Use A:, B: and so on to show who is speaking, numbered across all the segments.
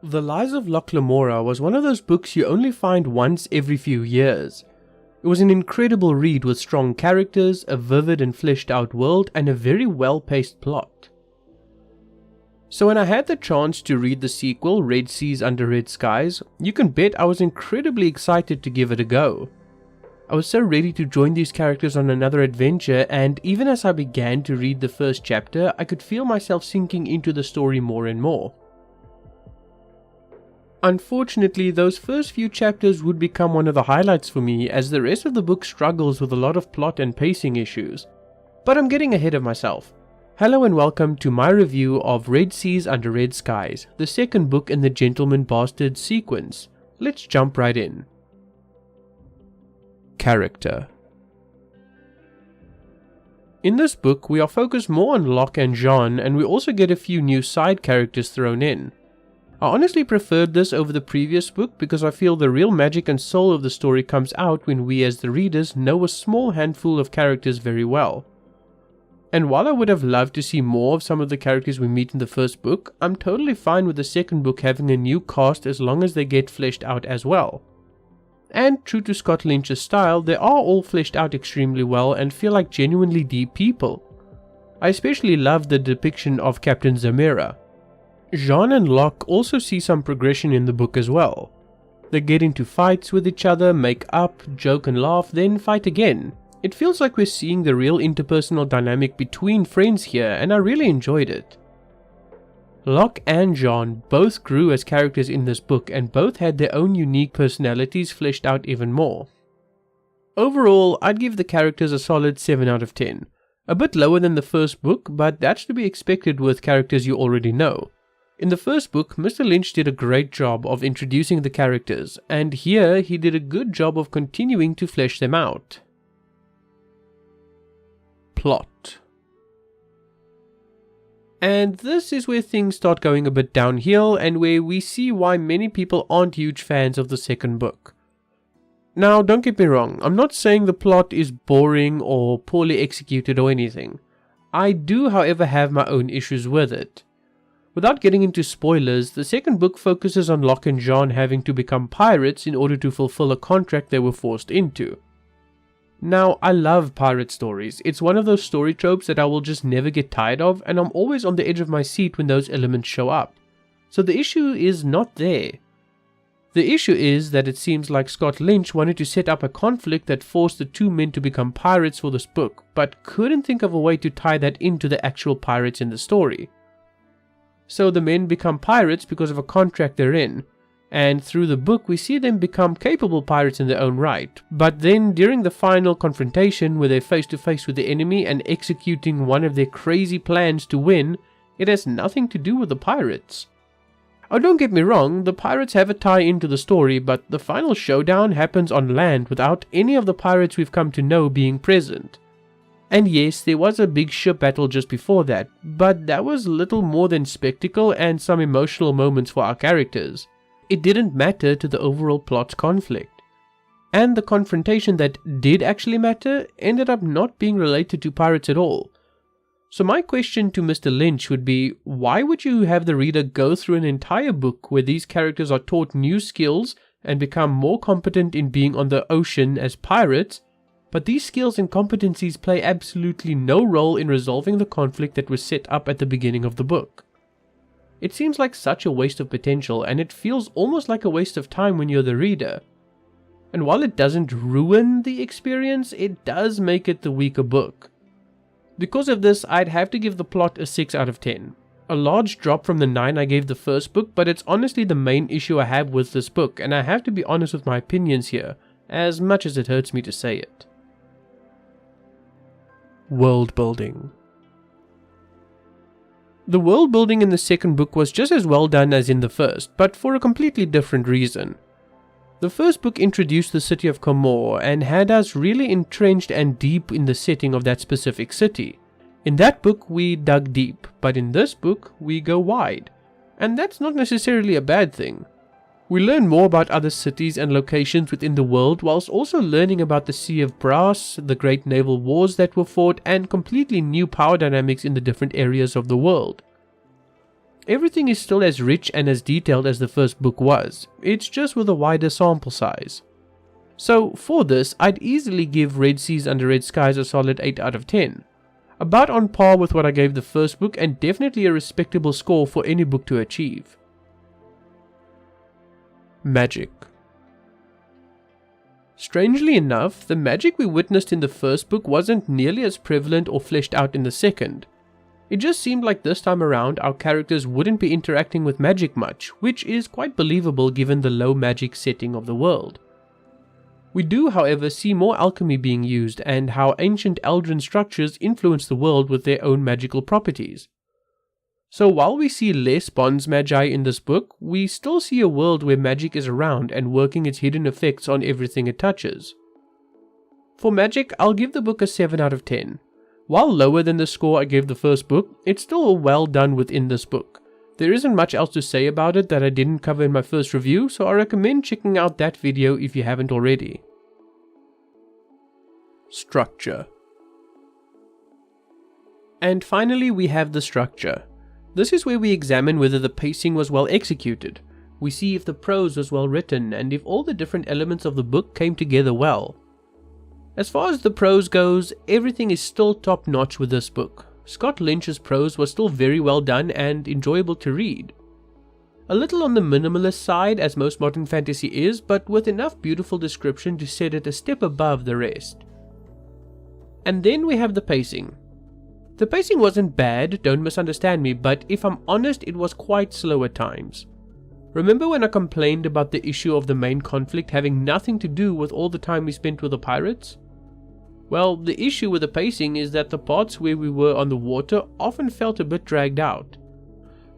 A: The Lies of Locke Lamora was one of those books you only find once every few years. It was an incredible read with strong characters, a vivid and fleshed out world, and a very well-paced plot. So when I had the chance to read the sequel, Red Seas Under Red Skies, you can bet I was incredibly excited to give it a go. I was so ready to join these characters on another adventure, and even as I began to read the first chapter, I could feel myself sinking into the story more and more. Unfortunately, those first few chapters would become one of the highlights for me, as the rest of the book struggles with a lot of plot and pacing issues. But I'm getting ahead of myself. Hello and welcome to my review of Red Seas Under Red Skies, the second book in the Gentleman Bastard sequence. Let's jump right in. Character. In this book, we are focused more on Locke and Jean, and we also get a few new side characters thrown in. I honestly preferred this over the previous book because I feel the real magic and soul of the story comes out when we as the readers know a small handful of characters very well. And while I would have loved to see more of some of the characters we meet in the first book, I'm totally fine with the second book having a new cast as long as they get fleshed out as well. And true to Scott Lynch's style, they are all fleshed out extremely well and feel like genuinely deep people. I especially love the depiction of Captain Zamira. Jean and Locke also see some progression in the book as well. They get into fights with each other, make up, joke and laugh, then fight again. It feels like we're seeing the real interpersonal dynamic between friends here, and I really enjoyed it. Locke and Jean both grew as characters in this book and both had their own unique personalities fleshed out even more. Overall, I'd give the characters a solid 7 out of 10. A bit lower than the first book, but that's to be expected with characters you already know. In the first book, Mr. Lynch did a great job of introducing the characters, and here he did a good job of continuing to flesh them out. Plot. And this is where things start going a bit downhill and where we see why many people aren't huge fans of the second book. Now, don't get me wrong, I'm not saying the plot is boring or poorly executed or anything. I do, however, have my own issues with it. Without getting into spoilers, the second book focuses on Locke and Jean having to become pirates in order to fulfill a contract they were forced into. Now, I love pirate stories. It's one of those story tropes that I will just never get tired of, and I'm always on the edge of my seat when those elements show up. So the issue is not there. The issue is that it seems like Scott Lynch wanted to set up a conflict that forced the two men to become pirates for this book, but couldn't think of a way to tie that into the actual pirates in the story. So the men become pirates because of a contract they're in, and through the book we see them become capable pirates in their own right. But then during the final confrontation where they're face to face with the enemy and executing one of their crazy plans to win, it has nothing to do with the pirates. Oh, don't get me wrong, the pirates have a tie into the story, but the final showdown happens on land without any of the pirates we've come to know being present. And yes, there was a big ship battle just before that, but that was little more than spectacle and some emotional moments for our characters. It didn't matter to the overall plot conflict. And the confrontation that did actually matter ended up not being related to pirates at all. So my question to Mr. Lynch would be, why would you have the reader go through an entire book where these characters are taught new skills and become more competent in being on the ocean as pirates, but these skills and competencies play absolutely no role in resolving the conflict that was set up at the beginning of the book? It seems like such a waste of potential, and it feels almost like a waste of time when you're the reader. And while it doesn't ruin the experience, it does make it the weaker book. Because of this, I'd have to give the plot a 6 out of 10. A large drop from the 9 I gave the first book, but it's honestly the main issue I have with this book, and I have to be honest with my opinions here, as much as it hurts me to say it. Worldbuilding. The world building in the second book was just as well done as in the first, but for a completely different reason. The first book introduced the city of Comor and had us really entrenched and deep in the setting of that specific city. In that book we dug deep, but in this book we go wide. And that's not necessarily a bad thing. We learn more about other cities and locations within the world, whilst also learning about the Sea of Brass, the great naval wars that were fought, and completely new power dynamics in the different areas of the world. everything is still as rich and as detailed as the first book was, it's just with a wider sample size. So for this, I'd easily give Red Seas Under Red Skies a solid 8 out of 10. About on par with what I gave the first book, and definitely a respectable score for any book to achieve. Magic. Strangely enough, the magic we witnessed in the first book wasn't nearly as prevalent or fleshed out in the second. It just seemed like this time around our characters wouldn't be interacting with magic much, which is quite believable given the low magic setting of the world. We do, however, see more alchemy being used and how ancient Eldrin structures influence the world with their own magical properties. So while we see less Bond's Magi in this book, we still see a world where magic is around and working its hidden effects on everything it touches. For magic, I'll give the book a 7 out of 10. While lower than the score I gave the first book, it's still well done within this book. There isn't much else to say about it that I didn't cover in my first review, so I recommend checking out that video if you haven't already. Structure. And finally we have the structure. This is where we examine whether the pacing was well executed. We see if the prose was well written and if all the different elements of the book came together well. As far as the prose goes, everything is still top notch with this book. Scott Lynch's prose was still very well done and enjoyable to read. A little on the minimalist side as most modern fantasy is, but with enough beautiful description to set it a step above the rest. And then we have the pacing. The pacing wasn't bad, don't misunderstand me, but if I'm honest, it was quite slow at times. Remember when I complained about the issue of the main conflict having nothing to do with all the time we spent with the pirates? Well, the issue with the pacing is that the parts where we were on the water often felt a bit dragged out.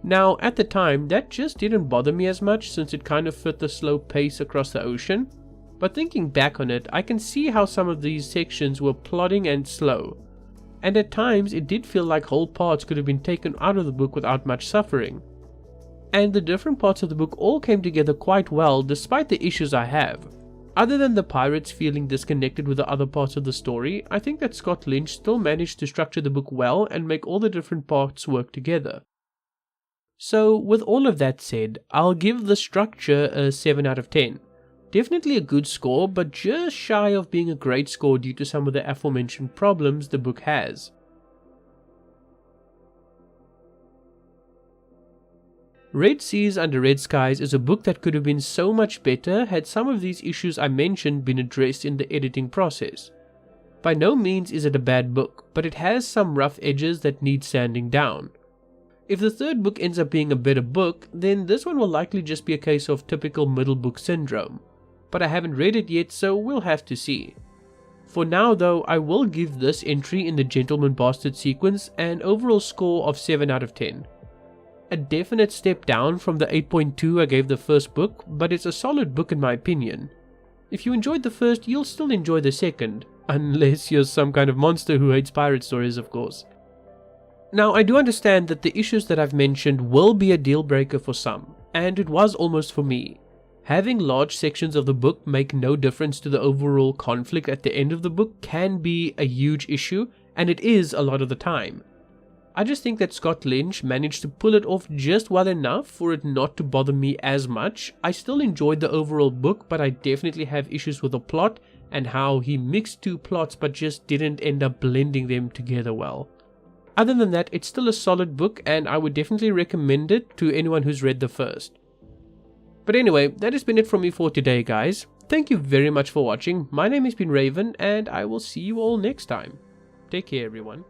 A: Now, at the time, that just didn't bother me as much since it kind of fit the slow pace across the ocean, but thinking back on it, I can see how some of these sections were plodding and slow, and at times it did feel like whole parts could have been taken out of the book without much suffering. And the different parts of the book all came together quite well despite the issues I have. Other than the pirates feeling disconnected with the other parts of the story, I think that Scott Lynch still managed to structure the book well and make all the different parts work together. So with all of that said, I'll give the structure a 7 out of 10. Definitely a good score, but just shy of being a great score due to some of the aforementioned problems the book has. Red Seas Under Red Skies is a book that could have been so much better had some of these issues I mentioned been addressed in the editing process. By no means is it a bad book, but it has some rough edges that need sanding down. If the third book ends up being a better book, then this one will likely just be a case of typical middle book syndrome. But I haven't read it yet, so we'll have to see. For now though, I will give this entry in the Gentleman Bastard sequence an overall score of 7 out of 10. A definite step down from the 8.2 I gave the first book, but it's a solid book in my opinion. If you enjoyed the first, you'll still enjoy the second, unless you're some kind of monster who hates pirate stories, of course. Now, I do understand that the issues that I've mentioned will be a deal breaker for some, and it was almost for me. Having large sections of the book make no difference to the overall conflict at the end of the book can be a huge issue, and it is a lot of the time. I just think that Scott Lynch managed to pull it off just well enough for it not to bother me as much. I still enjoyed the overall book, but I definitely have issues with the plot and how he mixed two plots but just didn't end up blending them together well. Other than that, it's still a solid book and I would definitely recommend it to anyone who's read the first. But anyway, that has been it from me for today, guys. Thank you very much for watching. My name has been Raven and I will see you all next time. Take care, everyone.